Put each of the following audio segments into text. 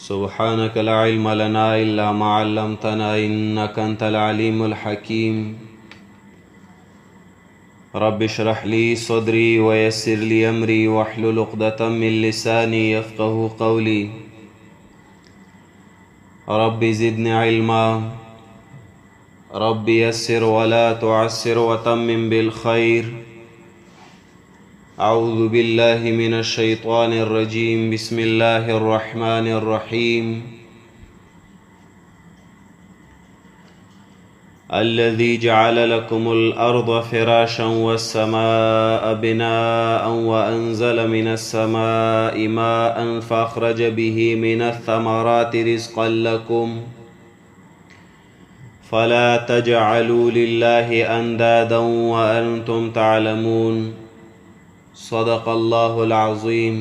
سبحانك لا علم لنا إلا ما علمتنا إنك أنت العليم الحكيم رب اشرح لي صدري ويسر لي أمري واحلل عقدة من لساني يفقه قولي رب زدني علما رب يسر ولا تعسر وتمم بالخير أعوذ بالله من الشيطان الرجيم بسم الله الرحمن الرحيم الذي جعل لكم الأرض فراشا والسماء بناء وأنزل من السماء ماء فأخرج به من الثمرات رزقا لكم فلا تجعلوا لله أندادا وأنتم تعلمون صدق الله العظيم.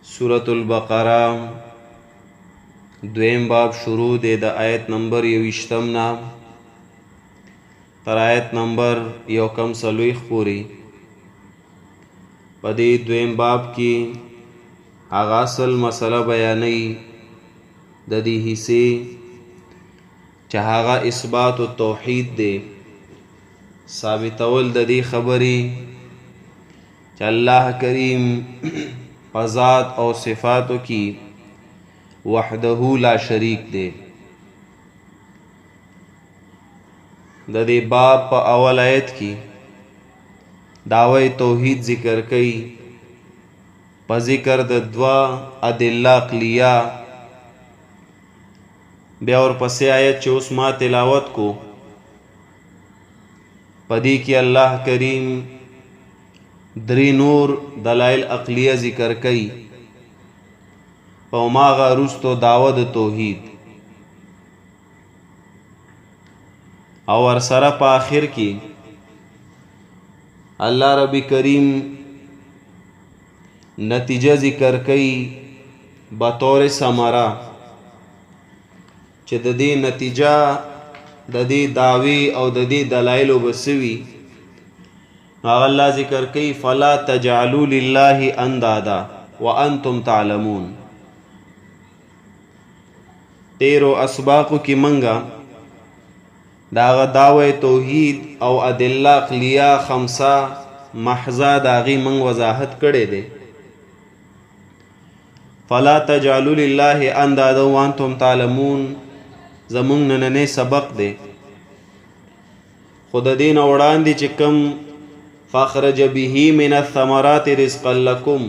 سورة البقرة دویم باب شروع دی د آیت نمبر 21 نا تر آیت نمبر 140 پوری. په دې دویم باب کې هغه اصل مسله بیانې د دې حصے چې هغه اثبات التوحید دی، ثابتول د دې خبرې چې الله کریم په ذات او صفاتو کې وحده لا شریک دی. د دې باب په اول آیت کې دعوی توحید ذکر کړي په ذکر د دوا ادله عقلیه، بیا ورپسې آیت چې اوس ما تلاوت کو پدې کې الله کریم درې نور دلائل عقلیه ذکر کړي او ماغه رستو دعوت توحید، او ورسره په آخر کې الله رب کریم نتیجه ذکر کړي بطور ثمره چې د دې نتیجه د دې دعوی او د دې دلایل وبسوي. هغه الله ذکر کوي فلا تجعلوا لله اندادا وانتم تعلمون. تیرو اسباقو کی منگا داغه دعوی توحید او ادله عقلیه خمسه محضه داغي من وضاحت کړي دي. فلا تجعلوا لله اندادا وانتم تعلمون زمونږ نننې سبق دی. خود دین وړاندې چې کم فاخرج به من الثمرات رزقا لكم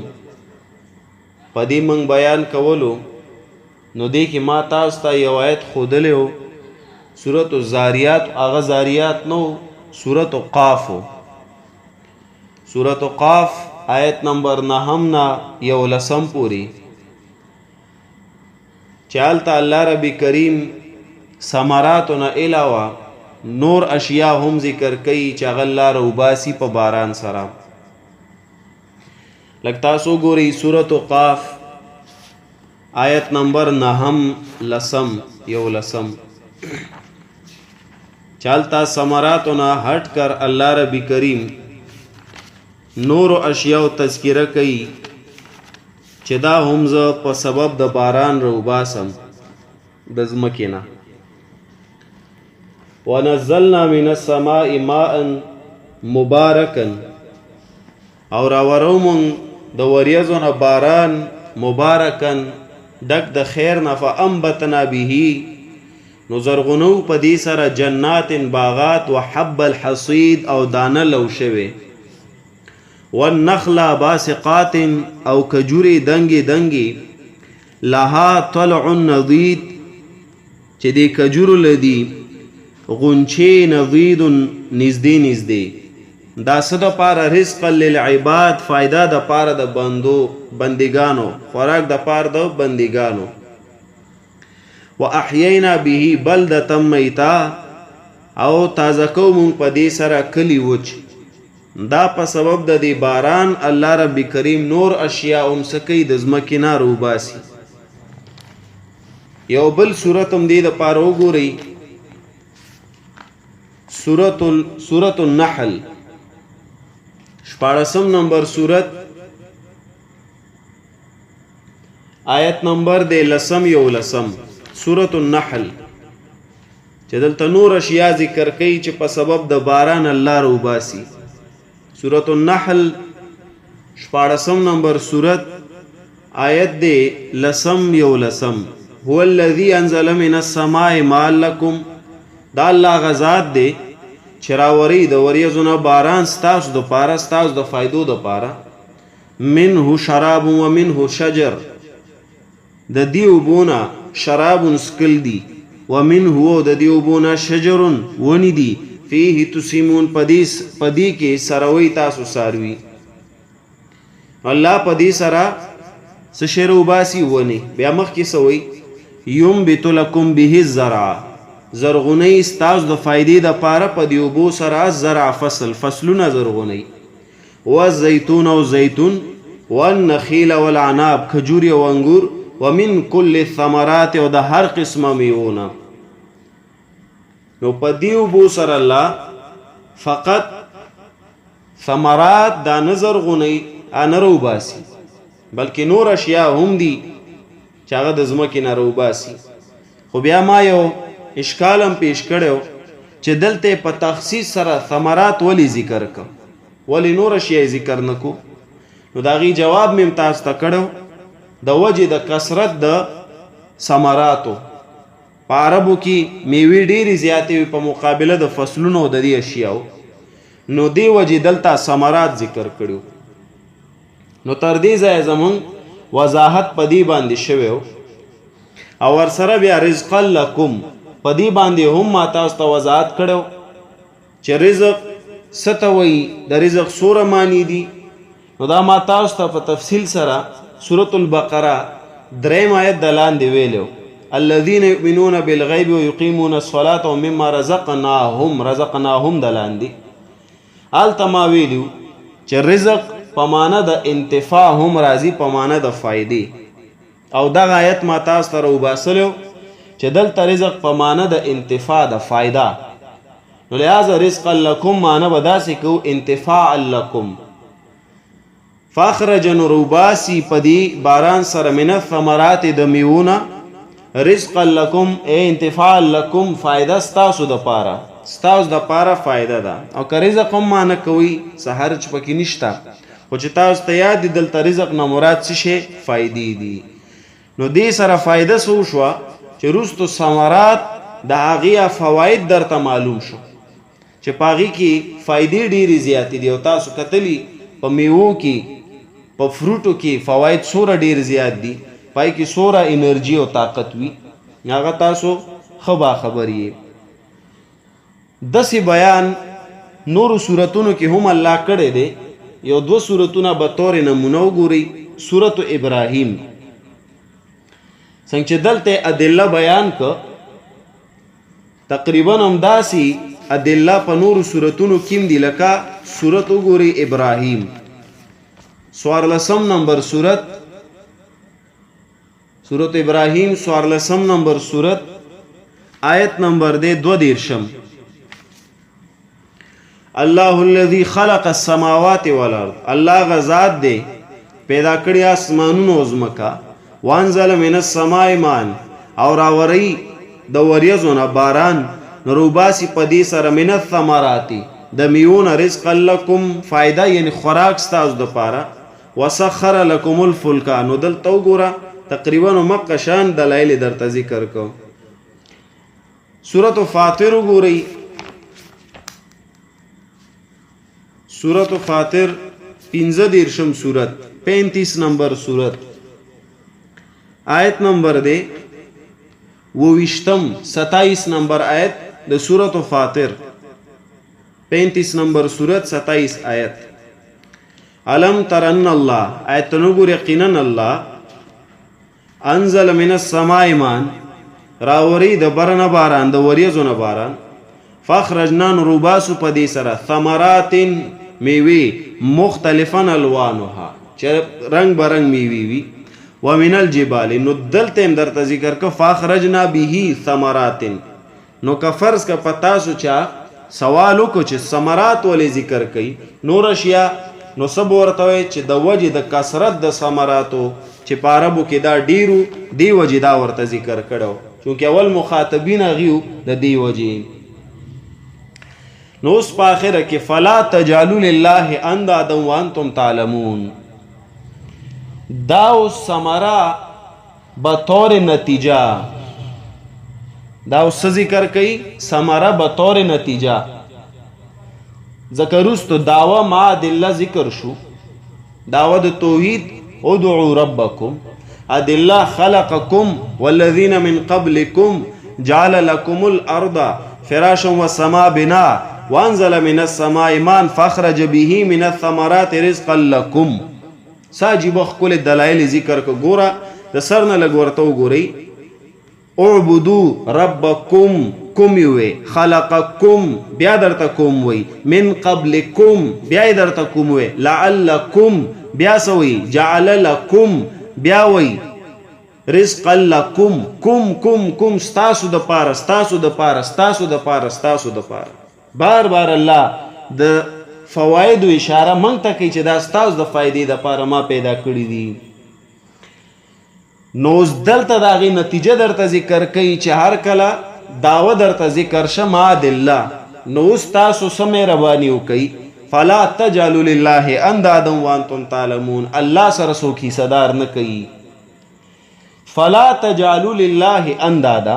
پدې موږ بیان کولو، نو دې کې ما تاسو ته یو آیت ښودلی و سورة الزاریات، هغه زاریات نو سورة قاف. سورة قاف آیت نمبر 9 نا 11 پوری چالتا الله رب کریم ثمراتنا علاوه نور اشیاء هم ذکر کئی چاغلا روباسی په باران سره. لگتا سو گوری سورة قاف آیت نمبر 9 11 چالتا ثمراتنا ہٹ کر اللہ رب کریم نور اشیاء تذکرہ کئی چدا هم ز په سبب د باران روباسم د زمکینا. ونزلنا من السماء ماء مبارکا او راورومون د وریځو باران مبارکا ډک د خیر نه فانبتنا به نو زرغنو په دې سره جنات باغات وحب الحصید او دانه لو شوه والنخل باسقات او کجوري دنګي دنګي لها طلع نضید چې دې کجورو لدی غنچه نضید نزدې نزدې دا صد پاره رزق للعباد فائدہ د پاره د بندگانو خوراک د پاره د بندگانو. واحیینا به بلدة میتا او تازه کوم په دې سره کلی وچ. دا په سبب د دې باران الله رب کریم نور اشیاء سکی د زمکینا روباسی. یو بل صورت هم دې د پاره وګورئ سورة النحل 14 نمبر سورت آیت نمبر دے لسم یو لسم سورة النحل چې دلته نور اشیاء ذکر کوي چې په سبب د باران الله روباسي. سورة النحل 14 نمبر سورت آیت دے لسم یو لسم هو الذی انزل من السماء ماء لکم، دا الله غزاد دے چراوری د وریځونو باران ستاسو د پاره، ستاسو د فائدو د پاره. منه شراب و منه شجر، د دیو بونا شراب سکل دی، و منه د دیو بونا شجر ونی دی، فیه تسیمون پدی کې سروي تاسو ساروي. الله پدی سرا سشرو باسی ونی بیا مخ کې سوي ينبت لكم به الزرع، زرغونی ستاسو د فائدې د پاره په دیو بو سرا زرع فصلونه زرغونی. و زیتون او زیتون، والنخیل والعناب کجوري او انګور، ومن كل الثمرات او د هر قسمه میوونه. نو په دیو بو سره الله فقط ثمرات دا نظر غونی انرو باسی، بلکې نور اشیاء هم دي چې هغه د ځمکې نه روباسي. خو بیا ما یو اشکال هم پیش کړو چې دلته په تخصیص سره ثمرات ولی ذکر کو، ولی نور اشیاء ذکر نکو؟ نو دا غي جواب مم تاسو ته کړو د وجه د کثرت د ثمراتو. په عربو کې میوې ډېرې زیاتې وي په مقابله د فصلونو د دې اشیاء، نو دی وجه دلته ثمرات ذکر کړو. نو تر دې ځای زمون وضاحت پدی باندې شوی او ورسره بیا رزق لکم پدی باندې هم ما تاسو ته وضاحت کړو چې رزق ستوي، د رزق سوره معنی دي. نو دا ما تاسو ته په تفصیل سره سورة البقره 3 آیت دلان دی ویلو، الذين يؤمنون بالغیب ويقيمون الصلاة ومما رزقناهم دلان دی. التما ویلو چې رزق پمانه د انتفاع هم راضی پمانه د فائدې، او دا آیت ما تاسو ته وباسلو چې دلته رزق پمانه د انتفاع د فائدہ. نو لہذا رزق لکم معنی بداسې کو انتفاع لکم. فاخرج نروباسی پدی باران سره من الثمرات د میونه، رزق لکم اے انتفاع لکم فائدہ ستاسو د پاره، ستاسو د پاره فائدہ ده. او که رزق هم معنی کوي سحر چ پکې نشتا، خو چې تاسو ته یاد دي دلته رزق نه مراد څه شي؟ فائدې دي. نو دې سره فائدہ سو شو چې روستو ثمرات د هغه فواید درته معلوم شو چې پاغي کې فائدې ډېری زیاتې دي. او تاسو کتلی په میوو کې په فروټو کې فواید سوره ډېر زیات دي، پای کې سوره انرژي او طاقت وي. هغه تاسو خبا خبرې دسي بیان نور سورتونو کې هم الله کړی دی. یو دو سورتونه به طور نمونه وګورئ. سورة ابراهیم څنګه چې دلته ادله بیان ک، تقریبا همداسي ادله په نور سورتونو کې دي. لکه سورۃ وګورئ ابراهیم 14 نمبر سورت، سورۃ ابراهیم 14 نمبر سورت آیت نمبر دے 22. الله الذي خلق السماوات والارض، الله غزاد دے پیدا کړی اسمانونو زمکا. وانزل من السماء ماء، او راوری د وریځونو باران. نروباسی پدی سره من الثمرات د میون رزق لکم فائدہ یعنی خوراک ستاسو د پاره. وسخر لكم الفلك، نو دلته وګوره تقریبا مکه شان دلایل درته ذکر کو. سورۃ فاطر وګورئ، سورۃ فاطر 15 سورت 35 نمبر سورت آیت نمبر دے 27 نمبر آیت د سورۃ فاطر 35 نمبر سورت 27 آیت. علم ترن اللہ، آیت نگور یقینن اللہ انزل من السماء ماء، راوری د برن باران د وریځونو باران. فاخرجنا نروباسو پدی سره ثمرات میوی مختلفن الوانها، چې رنگ برنگ میوی وی. ومن الجبال، نو دلته هم درته ذکر که فاخرجنا به ثمرات. نو که فرض که پتاسو چا سوالو کو چې ثمرات ولې ذکر کړي، نور اشیاء نو سب ورته وایي چې د وجې د کثرت د ثمراتو چې په عربو کې دا ډیرو دی وجې دا ورته ذکر کړو چونکې اول مخاطبین هغه د دی وجې. نو اوس په آخره کې فلا تجعلوا لله اندادا وانتم تعلمون، دا اوس ثمره بطور نتیجه، دا اوس ذکر کوي ثمره بطور نتیجه. ذکروستو دعوه ما ادله ذکر شو، دعوه د توحید ادعوا ربکم، ادله خلقکم والذین من قبلکم جعل لكم الارض فراشا والسماء بناء وانزل من السماء ماء فاخرج به من الثمرات رزقا لكم. ساجب خپل دلایل ذکر کو ګوره د سر نه لګ ورته وګورئ. اعبدوا ربکم کوم وی، خلقکم بیا درته کوم وی، من قبلکم بیا درته کوم وی، لعلکم بیا سوی، جعل لکم بیا وی، رزقا لکم کم کم کم ستاسو د پاره ستاسو د پاره ستاسو د پاره ستاسو د پاره. بار بار الله د فواید و اشاره مونږ ته کوي چې دا ستاسو د فائدې د پاره ما پیدا کړی دي. نو دلته د هغې نتیجه درته ذکر کوي چې هر کله دعوه درته ذکر شه ما دله، نو اوس تاسو څه مهرباني وکئ فلا تجعلوا لله اندادا وانتم تعلمون، الله سره څوک حصه‌دار نه کوي. فلا تجعلوا لله اندادا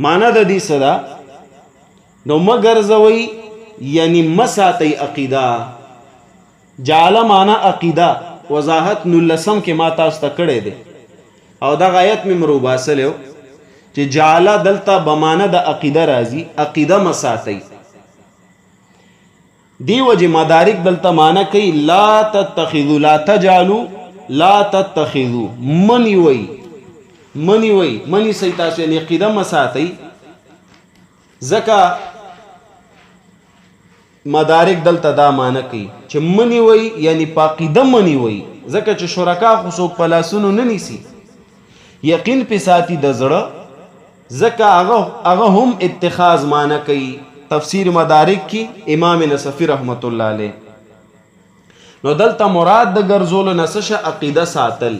معنی د دې څه ده؟ نو مگر زوی یعنی مساتی عقیده. جعل معنی عقیده، وضاحت 19 کې ما تاسو ته کړی دی او دا آیت مې مروباسلیو چې جعل دلته بمانه د عقیده راځي، عقیده مساتی. دی وجه مدارک دلته معنی کوي لا تتخذوا، لا تجعلوا، لا تتخذوا، منی وی منی وی منی سی تاسو یعنی عقیده مساتی. ځکه مدارک دلته دا معنی کوي چې منی وی یعنی پاقیده منی وی، ځکه چې شرکا خو څوک په لاسونو نه نیسي، یقین په ساتي د زړه، ځکه هغه هم اتخاذ معنی کوي. تفسیر مدارک کی امام نصفی رحمت الله علیه. نو دلته مراد د ګرځولو نسشه عقیده ساتل،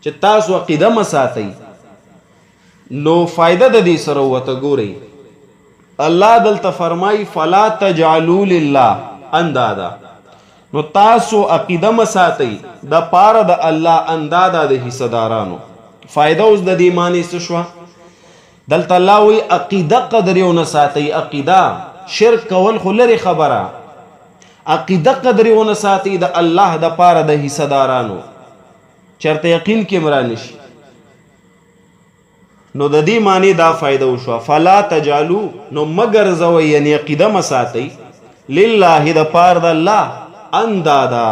چې تاسو عقیده مساتئ. نو فائدہ د دې سره وته ګورئ، الله دلته فرمای فلا تجعلوا لله اندادا، نو تاسو عقیده مساتئ د پاره د الله اندادا د حصدارانو. فائدہ اوس د دې معنی څه شو؟ دلته الله وی عقیده قدر یو نه ساتئ، عقیده شرک کول خو لري خبره، عقیده قدر یو نه ساتئ د الله د پاره د حصدارانو، چرته یقین کې مرانشي. نو د دې معنی دا فائدہ وشو فلا تجعلوا، نو مگر زوی یعنی عقیده مساتئ لله د پاره د الله اندادا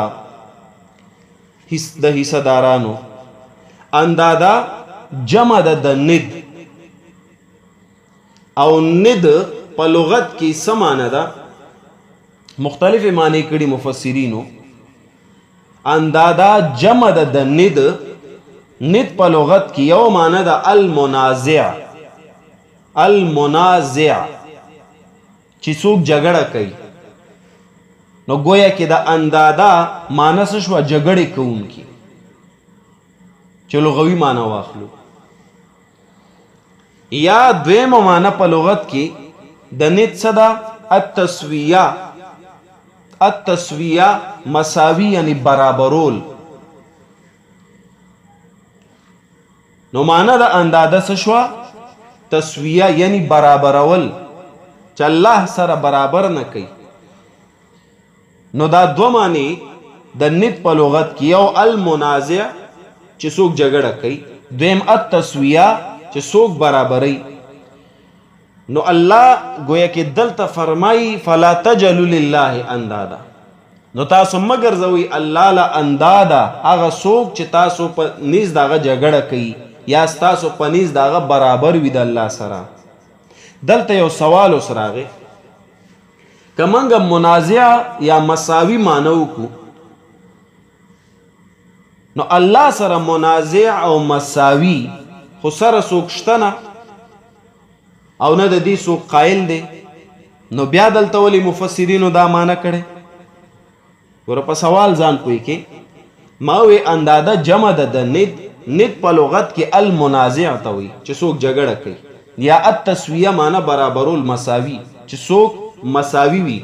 د حصدارانو. اندادا جمع د ند، او ند په لغت کې څه معنی ده؟ مختلف معنی کړي مفسرینو. اندادا جمع د ند، ند په لغت کې یو معنی ده المنازع، المنازع چې څوک جګړه کوي. نو گویا کې د اندادا معنی څه شو؟ جګړې کوونکی، چې لغوي معنی واخلو. یا دویمه معنی په لغت کې د ند څه ده؟ التسویه، التسویه مساوی یعنی برابرول. نو معنی د انداده څه شو؟ تسویه یعنی برابرول، چې الله سره برابر نه کوي. نو دا دو معنی د ند په لغت کې، یو المنازع چې څوک جګړه کوي، دویم التسویه چې څوک برابري. نو الله گویا کې دلته فرمایي فلا تجعلوا لله اندادا، نو تاسو مگر زوی الله لا اندادا هغه څوک چې تاسو په نيز دغه جګړه کوي یا تاسو په نيز دغه برابر وي د الله سره. دلته یو سوال وسراغه، کمنګ منازع یا مساوی مانو کو، نو الله سره منازع او مساوی خو سره څوک شته نه، او نه د دې څوک قائل دی. نو بیا دلته ولې مفسرینو دا معنی کړي؟ ور په سوال ځان پوي کې ما وی انداده جمع د ند په لغت کې المنازع ته وي چې څوک جګړه کوي یا التسویه معنا برابرول مساوي چې څوک مساوي وي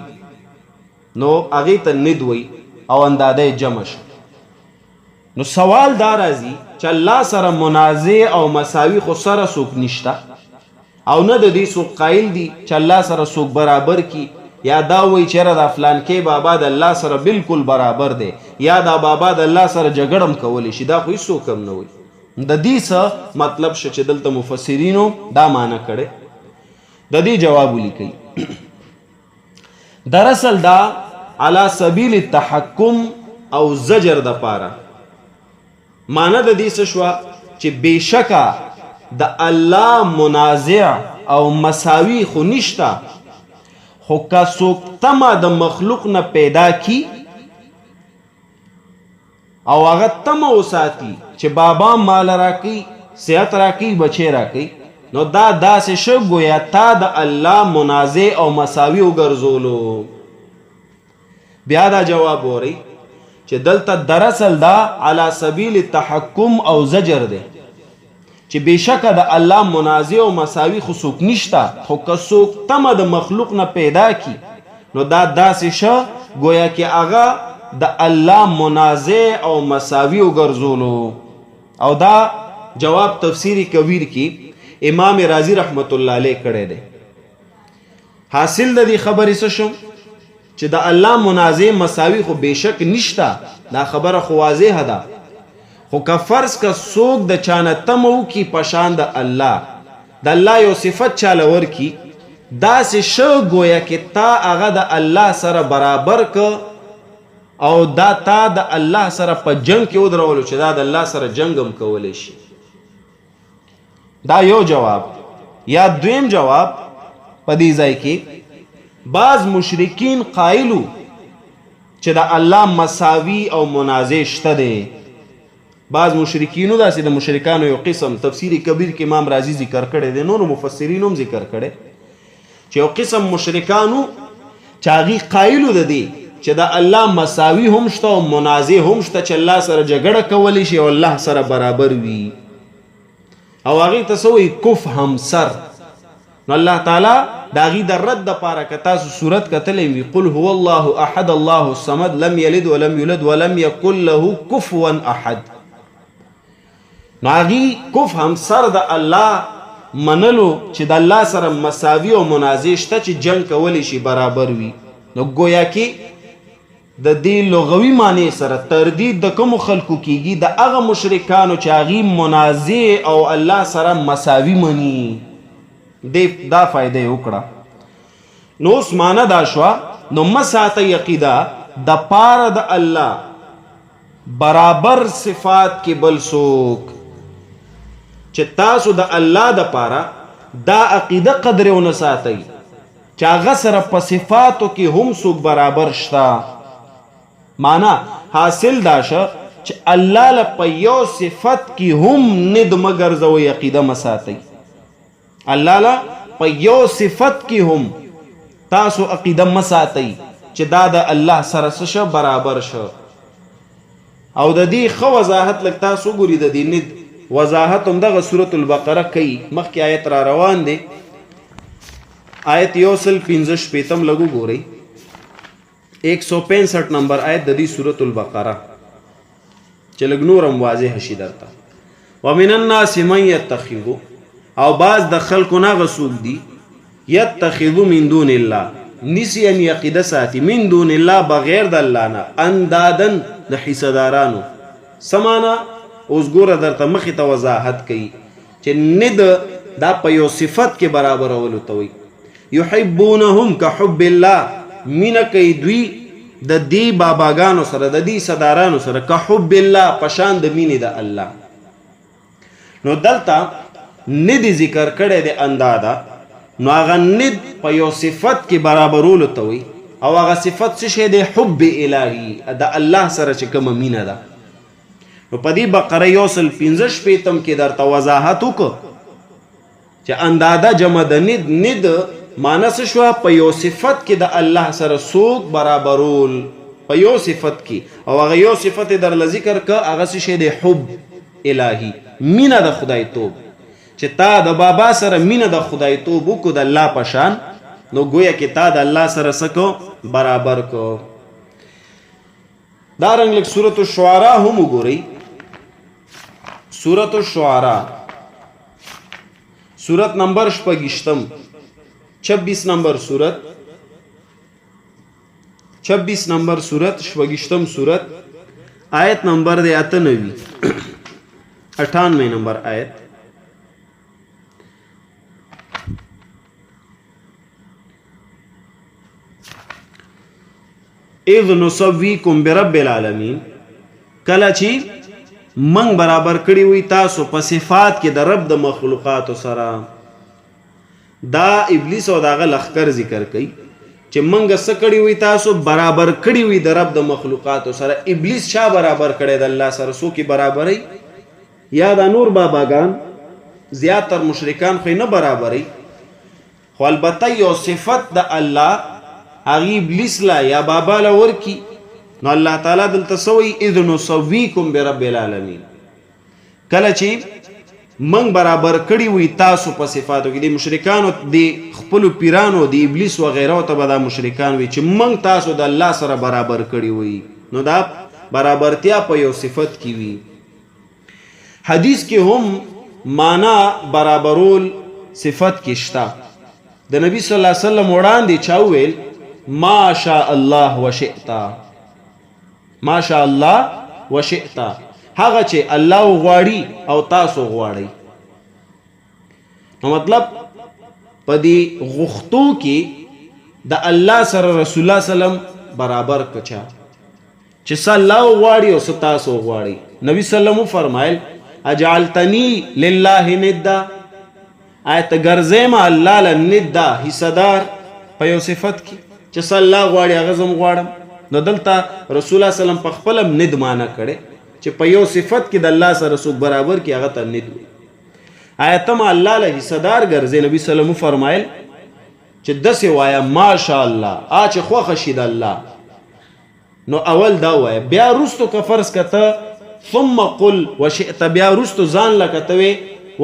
نو هغه ته ند وي او انداده جمع شو. نو سوال دا راځي چې الله سره منازع او مساوي خو سره څوک نشته او نه د دې څوک قایل دي چې الله سره څوک برابر کی یا دا وی چیرې دا فلان کې بابا د الله سره بالکل برابر دی یا دا بابا د الله سره جګړم کولی شي دا خو هیڅ کم نه وي. د دې څه مطلب شو چې دلته مفسرینو دا معنی کړي د دې جواب ولیکي. دراصل دا علی سبیل التحکم او زجر د پاره معنی د دې څه شو چې بشکا د الله منازع او مساوي خو نشته خو که څوک تمه د مخلوق نه پیدا کی او هغه تمه وساتي چې بابا مال راکي صحت راکي بچی راکي نو دا داسې شو گویا تا د الله منازع او مساوي وګرځولو. بیا دا جواب وری چې دلته دراصل دا علی سبیل التحکم او زجر دی چې بشکه د الله منازع او مساوي خو څوک نشته خو که څوک تمه د مخلوق نه پیدا کی نو دا داسې شه گویا کې هغه د الله منازع او مساوي وګرځولو. او دا جواب تفسیری کبیر کې امام رازی رحمت الله علیه کړی دی. حاصل د دې خبرې څه شو چې د الله منازع مساوي خو بشک نشته دا خبره خو واضحه ده خو که فرض که څوک د چانه تمو کی پشان د الله یو صفت چاله ورکی داسې شو گویا کې تا هغه د الله سره برابر که او دا تا د الله سره په جنگ کې ودرولو چې دا د الله سره جنگ هم کولی شي. دا یو جواب. یا دویم جواب په دې ځای کې بعض مشرکین قایلو چې د الله مساوي او منازع شته دی. بعض مشرکینو داسې د مشرکانو یو قسم تفسیری کبیر کې امام رازی ذکر کړی دی نورو مفسرینو هم ذکر کړی چې یو قسم مشرکانو چې هغوی قایلو د دې چې د الله مساوي هم شته او منازع هم شته چې الله سره جګړه کولی شي او الله سره برابر وي او هغوی ته څه وایي کف همسر. نو الله تعالی د هغوی د رد دپاره که تاسو صورت کتلی وي قل هو الله احد الله الصمد لم یلد ولم یولد ولم یکن له کفوا احد. نو هغوی کف همسر د الله منلو چې د الله سره مساوي او منازع شته چې جنگ کولی شي برابر وي. نو گویا کې د دې لغوي معنی سره تردید د کومو خلکو کیږي د هغه مشرکانو چې هغوی منازع او الله سره مساوي مني. دا فایده یې وکړه. نو اوس معنی دا شوه نو مه ساته عقیده د پاره د الله برابر صفات کې بل څوک چې تاسو د الله د پاره دا عقیده قدر ونه ساتئ چې هغه سره په صفاتو کې هم څوک برابر شته. معنا حاصل دا شه چې الله له په یو صفت کې هم ند مه ګرځوئ عقیده مه ساتئ. الله له په یو صفت کې هم تاسو عقیده مه ساتئ چې دا د الله سره څه شه برابر شه. او د دې ښه وضاحت لږ تاسو وګورئ د دې ند وضاحت هم دغه سورة البقره کوي. مخکې آیت را روان دی آیت 165 لګو ګورئ 165 نمبر آیت د دې سورة البقره چې لږ نور هم واضح شي درته. ومن الناس من يتخذ او بعض د خلکو نه غسوک دي يتخذ من دون الله نسی ان عقیده ساتي من دون الله بغیر د الله نه اندادن د حصدارانو سمانا. اوس ګوره درته مخې ته وضاحت کوي چې ند دا په یو صفت کې برابرولو ته وایي. یحبونهم کحب الله مینه کوي دوی د دې باباګانو سره د دې صدارانو سره کحب الله پشان د مینې د الله. نو دلته ند ذکر کړی دی اندادا نو هغه ند په یو صفت کې برابرولو ته وایي او هغه صفت څه شی دی حب الهي د الله سره چې کومه مینه ده. نو په دې بقره 165 کې درته وضاحت وکړه چې انداده جمع د ند معنی څه شوه په یو صفت کې د الله سره څوک برابرول په یو صفت کې او هغه یو صفت در ذکر که هغه څه شی دی حب الهی مینه د خدای توب چې تا د بابا سره مینه د خدای توب وکړو د الله په شان نو گویا کې تا د الله سره سکو برابر کو. دارنګ لک سورۃ الشعراء هم وګورئ. سورۃ الشعراء سورت نمبر 26 نمبر سورت 26 نمبر سورت 28 سورت آیت نمبر دے 98 نمبر آیت. اذ نسویکم برب العالمین کله چې منگ برابر کړی وي تاسو په صفات کې د رب د مخلوقات سره. دا ابلیس او داغه لخر ذکر کوي چې منگ څه کړی وي تاسو برابر کړی وي د رب د مخلوقات سره. ابلیس شا برابر کړی د الله سره سو کې برابرۍ یا د نور باباګان زیاتر مشرکان خو نه برابرۍ خو البته یو صفت د الله هغه ابلیس لا یا بابا لا ورکی نو الله تعالی دلته سوی اذ نسویکم برب العالمین کله چې من برابر کړی وي تاسو په صفاتو کې د مشرکانو د خپل پیرانو د ابلیس و غیره ته به د مشرکان وي چې من تاسو د الله سره برابر کړی وي نو دا برابرتیا په یو صفت کې وي. حدیث کې هم معنا برابرول صفت کې شته. د نبی صلی الله علیه وسلم وړاندې چا ویل ما شاء الله وشئتا ما شاء الله وشئتا هغه چې الله غواړي او تاسو غواړئ. نو مطلب په دې غوښتو کې د الله سره رسول الله سلام برابر کچا چې صلی الله غواړي او تاسو غواړئ. نبی صلی الله علیه وسلم فرمایل اجعلتنی لله ندا آیت ګرځم الله له ندا حصدار په یو صفت کې چې صلی الله غواړي هغه زم غواړم. نو دلته رسول الله سلام په خپل ند معنا کړي چې په یو صفت کې د الله سره څوک برابر کې هغه ته ند وي. آیتم الله له حصدار ګرځي. نبی صلی الله علیه وسلم فرمایل چې دسه وایا ماشاء الله چې خوښ شي د الله نو اول دا وایا بیا رستو که فرض کته ثم قل وشئت بیا رستو ځان لکته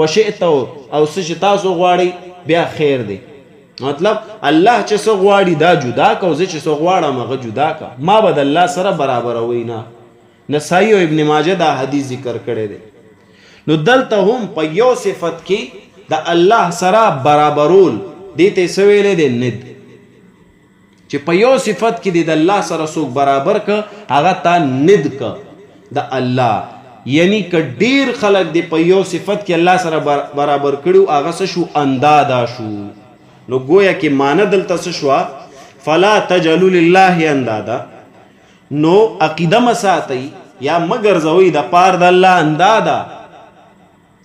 وشئت او څه تاسو غواړي بیا خیر دی. مطلب الله چې څه غواړي دا جدا کا او زه چې څه غواړم هغه جدا کا ما به د الله سره برابر وای نه. نسائی او ابن ماجه دا حدیث ذکر کړی دی. نو دلته هم په یو صفت کې د الله سره برابرول دته سویلې دی ند چې په یو صفت کې د الله سره څوک برابر ک هغه تا ند ک د الله یعنی ک ډیر خلق دی په یو صفت کې الله سره برابر کړو هغه څه شو اندادا شو. نو گویا کې معنی دلته څه شو فلا تجعلوا لله اندادا نو عقیده مساتئ یا مگر زوی د پار د الله اندادا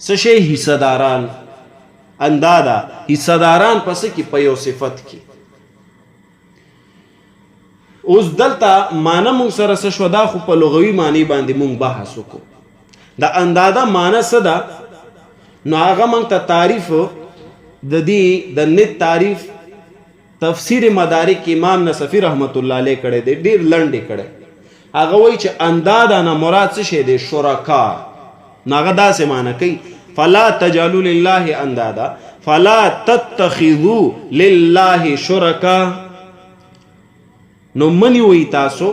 څه شی حصداران اندادا حصداران پس کې په یو صفت کې. اوس دلته معنی مونږ سره څه شو دا خو په لغوي معنی باندې مونږ بحث وکړو. د اندادا معنی څه ده نو هغه مونږ ته تعریف د دې د نت تعریف تفسیر مدارک امام نصفی رحمت الله علیه کړه دی ډیر لنډ کړه. هغه وایي چې اندادا نه مراد څه شی دی شرکا. ناغه دا څه معنی کوي فلا تجعلوا لله اندادا فلا تتخذوا لله شرکا. نو منی وی تاسو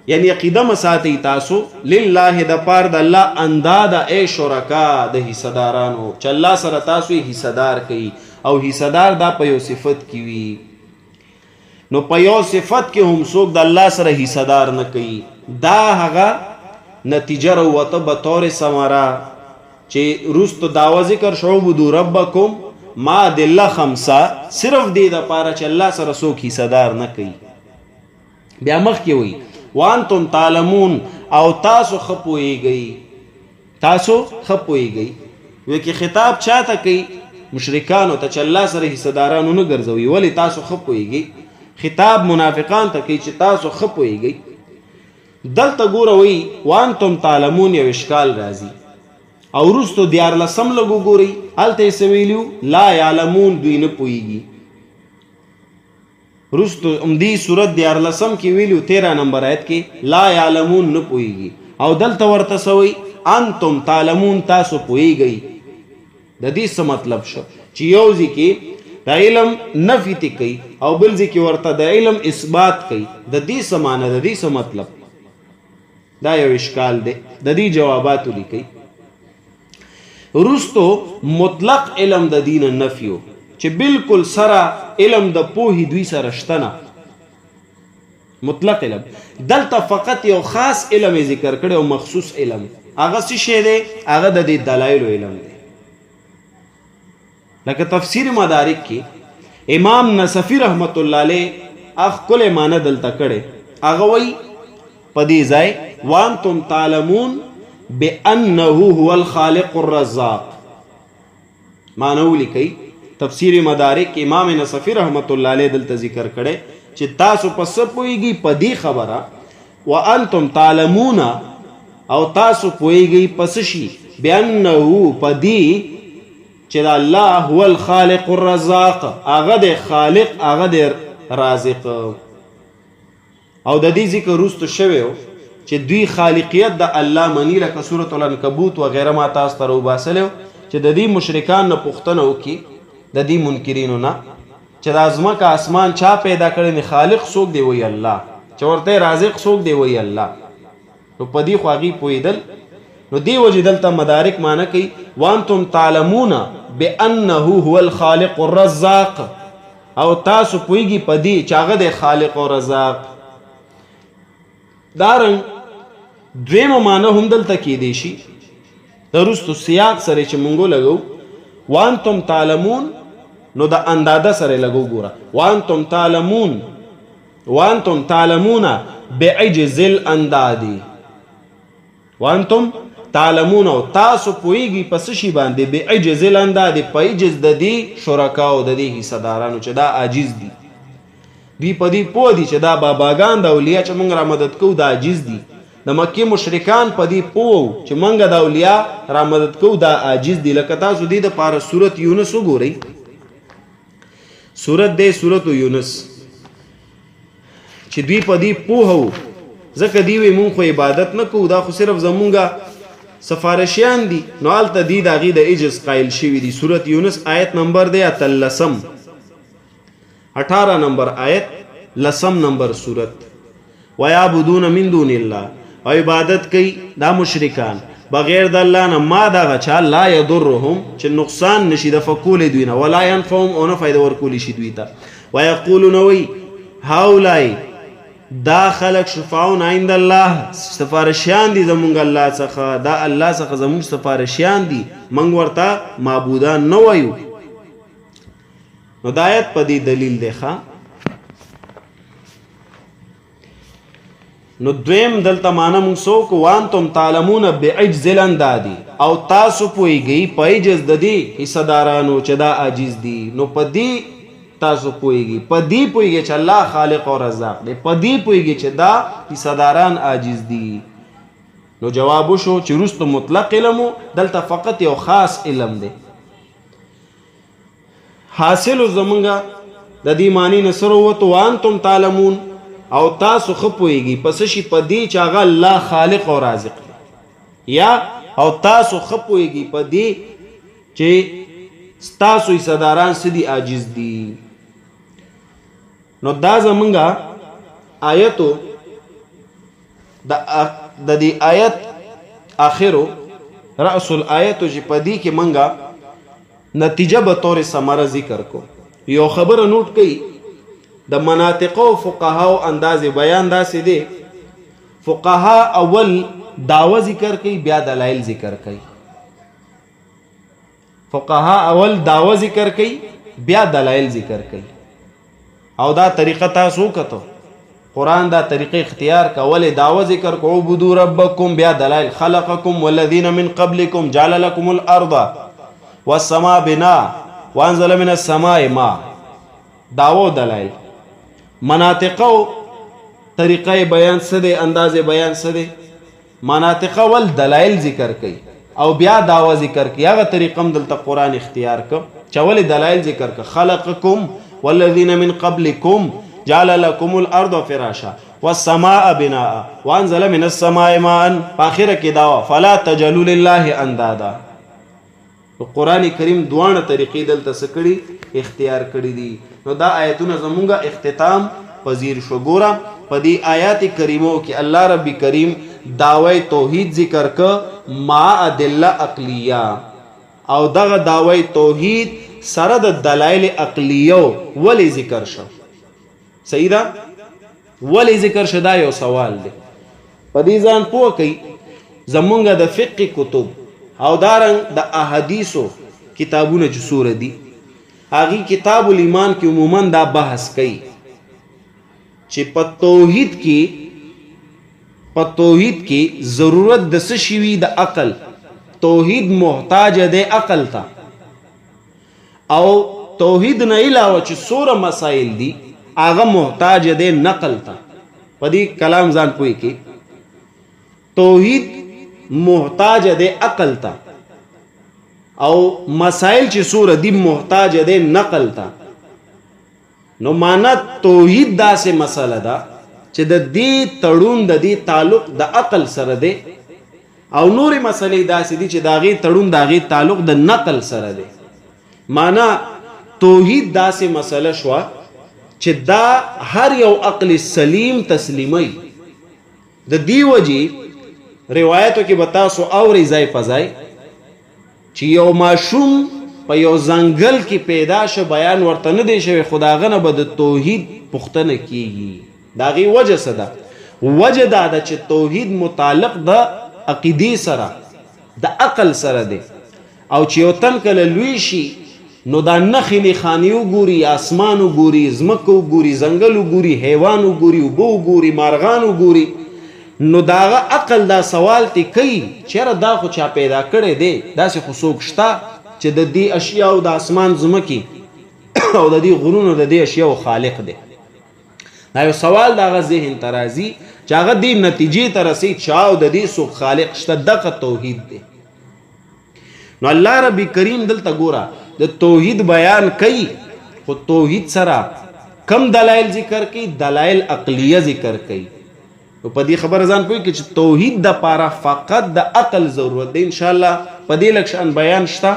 یعنی عقیده مساتی تاسو لله د پار د الله اندادا ای شرکا د حصدارانو چې الله سره تاسو حصدار کوي او حصدار دا په یو صفت کې وي. نو په یو صفت کې هم څوک د الله سره حصدار نه کوي دا هغه نتیجه وروته به طور ثمره چې روستو داوا ذکر شعبدو ربکم ما دله خمسه صرف دې د پاره چې الله سره څوک حصدار نه کوي. بیا مخ کې وي وانتم تعلمون او تاسو خپويږئ تاسو خپويږئ وی کې خطاب چاته کوي مشرکانو ته چې الله سره حصدارانو نه ګرځوي ولی تاسو خپويږئ. خطاب منافقان ته کوي چې تاسو خپويږئ. دلته ګوروي وانتم تعلمون یو اشکال راځي او رستو دیار لسم لګو ګوري الته سویلو لا يعلمون دوی نه پويږي. رستو امدی صورت 14 کې ویلو 13 نمبر آیت کې لا یعلمون نه پوهیږي، او دلته ورته سوی انتم تعلمون تاسو پوهیږئ. د دې څه مطلب شو چې یو ځکه د علم نفی تی کوي او بل ځکه ورته د علم اثبات کوي. د دې څه معنی، د دې څه مطلب، دا یو اشکال دی. د دې جوابات لیکي. رستو مطلق علم د دین نفیو چې بالکل سره علم د پوهې دوی سره شته نه، مطلق علم. دلته فقط یو خاص علم ذکر کړي او مخصوص علم. هغه څه شی دی؟ هغه د دې دلایل علم دی. لکه تفسیر مدارک کې امام نصفی رحمت الله علیه خپل معنی دلته کړي. هغه وایي په دې ځای وانتم تعلمون بانه هو الخالق الرزاق. معنی ولیکي تفسیر مدارک امام نصفی رحمت الله علیه دلته ذکر کړي چې تاسو پس پويږي په دې خبره وانتم تعلمون، او تاسو پويږي پس شي بانه په دې چې الله هو الخالق الرزاق، هغه د خالق، هغه د رازق. او د دې ذکر وروسته شوی چې دوی خالقیت د الله منی، لکه سورۃ العنکبوت و غیره ما تاسو ته وباسلو چې د دې مشرکان نه پوښتنه وکړي، د دې منکرینو نه، چې د ازمکه اسمان چا پیدا کړی، نه خالق څوک دی وی الله، چې ورته رازق څوک دی وی الله. نو په دې خو هغې پوهېدل. نو دې وجې دلته مدارک معنی کوي وانتم تعلمون بانه هو الخالق الرزاق، او تاسو پوهیږي په دې چې هغه د خالق او رزاق. دارنګ دویمه معنی هم دلته کېدی شي د وروستو سیاق سره چې مونږ لګو وانتم تعلمون، نو د انداده سره لګو. ګوره وانتم تعلمون، وانتم تعلمون بعجز الانداد، وانتم تعلمون او تاسو پوهیږي پس شي باندې بعجز الانداد، په عجز د دې شرکاو د دې حصہ دارانو چې دا عاجز دي. دوی په دې پوه دي چې دا باباګان د اولیاء چې موږ را مدد کوو دا عاجز دي. د مکې مشرکان په دې پوه چې موږ د اولیاء را مدد کوو دا عاجز دي. لکه تاسو دې دپاره سورت یونس وګورئ. سورت دی سورت یونس چې دوی په دې پوه وو، ځکه دوی وایي مونږ خو عبادت نه کوو، دا خو صرف زمونږ سفارشیان دي. نو هلته دوی د هغې د عجز قایل شوي دي. سورت یونس آیت نمبر دی 18 نمبر آیت 10 نمبر سورت. ویعبدون من دون الله، او عبادت کوي دا مشرکان بغیر د الله نه ما دغه چا لا یضرهم چې نقصان نشي د فکول دوی نه، ولا ينفعهم او نه فایده ورکولی شي دوی ته. ویقولون وی هؤلاء دا خلق شفاعون عند الله، سفارشیان دي زمونږ الله څخه، دا الله څخه زمونږ سفارشیان دي، موږ ورته معبودان نه وایو. نو دا آیت په دې دلیل دی. نو دویم دلته معنی موږ څوک وانتم تعلمون بعجز الانداد، او تاسو پوهیږئ په عجز د دې حصه دارانو چې دا عاجز دي. نو په دې تاسو پوهیږئ، په دې پوهیږئ چې الله خالق او رزاق دی، په دې پوهیږئ چې دا حصه داران عاجز دي. نو جواب وشو چې وروسته مطلق علم دلته فقط یو خاص علم دی. حاصل زمونږه د دې معنی نه سره ووتو وانتم تعلمون، او تاسو ښه پوهیږئ پس شي په دې چې هغه الله خالق او رازق دی، یا او تاسو ښه پوهیږئ په دې چې ستاسو حصه داران څه دي، عاجز دي. نو دا زمونږه آیتو د دې آیت آخرو رأس الآیتو چې په دې کې منګه نتیجه به طور ثمره ذکر کو. یو خبره نوٹ کړئ، د مناطقو فقهاو انداز بیان داسې دی، فقها اول دعوه ذکر کوي بیا دلایل ذکر کوي. فقها اول دعوه ذکر کوي بیا دلایل ذکر کوي. او دا طریقه تاسو کتو قرآن دا طریقه اختیار کا، ول دعوه ذکر کو عبدو ربکم بیا دلایل، خلقکم والذین من قبلکم جعل لكم الارض والسماء بنا وانزل من السماء ماء، دعوه دلایل. مناطقو طریقه بیان څه دی، انداز بیان څه دی، مناطقه ول دلایل ذکر کوي او بیا دعوه ذکر کوي. هغه طریقه هم دلته قرآن اختیار کو چې ول دلایل ذکر کوي. خلقکم والذین من قبلکم جعل لكم الارض فراشا والسماء بناء وانزل من السماء ماء. په اخره کې دا فلا تجعلوا لله اندادا. قرآن کریم دوانه طریقې دلته څه کړي اختیار کړي دي. نو دا آیتونه زمونږه اختتام پذیر شو. ګوره په دې آیات کریمو کې الله رب کریم دعوی توحید ذکر ک ما ادله عقلیه او دغه دعوی توحید سره د دلایل عقلیه ولی ذکر شو. صحیح ده؟ ولی ذکر شدا یو سوال دی. په دې ځان پوه کوي زمونږه د فقه کتب او دارنګ د احادیثو کتابونه چې سوره دي هغه کتاب الایمان کې عموما دا بحث کوي چې په توحید کې ضرورت د څه شی وي د عقل. توحید محتاج دی عقل ته او توحید نه علاوه چې سوره مسائل دي هغه محتاج دی نقل ته. په دې کلام ځان پوي کې توحید محتاج دی عقل ته او مسائل چې سوره دي محتاج دی نقل ته. نو معنا توحید داسې مسله ده چې د دې تړون د دې تعلق د عقل سره دی او نورې مسلې داسې دي چې د هغې تړون د هغې تعلق د نقل سره دی. معنا توحید داسې مسله شوه چې دا هر یو عقل سلیم تسلیمي. د دې وجې روایتو کې به تاسو اورئ ځای په ځای چې یو ماشوم په یو ځنګل کې پیدا شه بیان ورته نه دی شوی خو د هغه نه به د توحید پوښتنه کیږي. د هغې وجه څه ده؟ وجه دا ده چې توحید متعلق د عقیدې سره د عقل سره دی او چې یو تن کله لوی شي نو دا نښې نښانې وګوري، اسمان وګوري، ځمکه وګوري، ځنګل وګوري، حیوان وګوري، اوبه وګوري، مارغان وګوري، نو د هغه عقل دا سوال تی کوي چېرې دا خو چا پیدا کړی دی؟ داسې خو څوک شته چې د دې اشیاو د اسمان ځمکې او د دې غرونو د دې اشیاو خالق دی؟ دا یو سوال د هغه ذهن ته راځي چې هغه دې نتیجې ته رسي چې او د دې څوک خالق شته. دغه توحید دی. نو الله رب کریم دلته ګوره د توحید بیان کوي خو توحید سره کم دلایل ذکر کوي؟ دلایل عقلیه ذکر کوي. نو په دې خبره ځان پوهېږي چې توحید د پاره فقط د عقل ضرورت دی. انشاءالله په دې لږ شان بیان شته،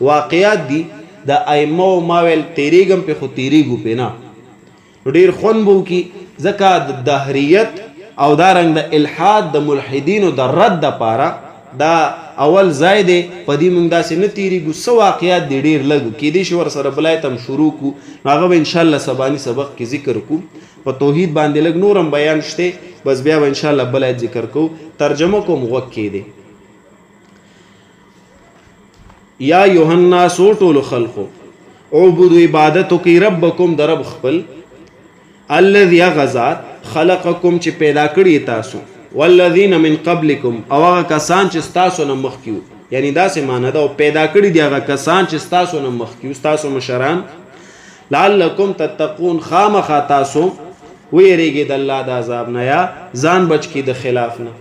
واقعات دي د ائمو ما ویل تیریږم پې خو تیریږو پې نه. نو ډېر خوند به وکړي ځکه د دهریت او دارنګ د الحاد د ملحدینو د رد دپاره دا اول ځای دی. په دې موږ داسې نه تیریږو. څه واقعات دي ډېر لږ کیدای شي ورسره بل آیت هم شروع کړو نو هغه به انشاءالله سباني سبق کې ذکر کړو. په توحید باندې لږ نور هم بیان شته بس بیا به انشاءالله بل آیت ذکر کوو. ترجمه کوم غوږ کېدی. یا ایها الناس ټولو خلقو اعبدوا عبادت وکئ ربکم د رب خپل الذي غزات خلقکم چې پیدا کړي تاسو والذین من قبلکم او هغه کسان چې ستاسو نه مخکې وو. یعنی داسې معنی ده او پیدا کړي دي هغه کسان چې ستاسو نه مخکې وو، ستاسو مشران. لعلکم تتقون خامخا تاسو ویریږئ د الله د عذاب نه یا ځان بچ کړي د خلاف نه.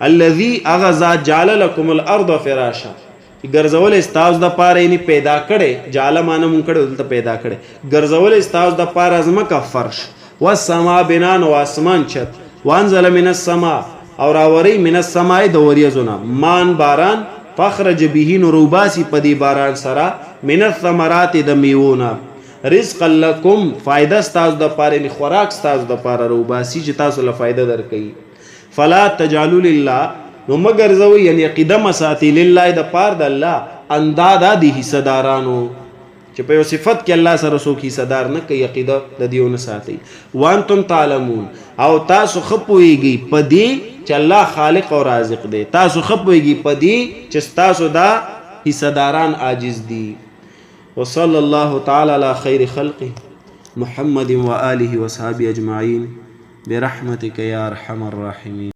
الذي هغه ذات جعل لکم الارض فراشا ګرځول ستاسو د پاره یعنی پیدا کړي. جعل معنی مونږ کړی دلته پیدا کړي. ګرځول ستاسو د پاره ځمکه فرش والسما بناء او اسمان چت وانزل من السماء او راوري من السماء د وریځونه مان باران فخرج به نروباسي په دې باران سره من الثمرات د میوونه رزق لکم فائدہ ستاسو د پاره نه خوراک ستاسو د پاره روباسي چې تاسو له فائدہ درکړي. فلا تجعلوا لله نو مگر زوی یعنی عقیده مساتی لله د پاره د الله اندادا دي حصدارانو چې په یو صفت کې الله سره څوک حصدار نه کوي عقیده د دیو نه ساتي. وانتم تعلمون او تاسو خپويږي په دې چې الله خالق او رازق دی. تاسو خپويږي په دې چې تاسو دا حصداران عاجز دي. وصلى الله تعالى على خير خلقه محمد وآله وصحبه أجمعين برحمتك يا أرحم الراحمين.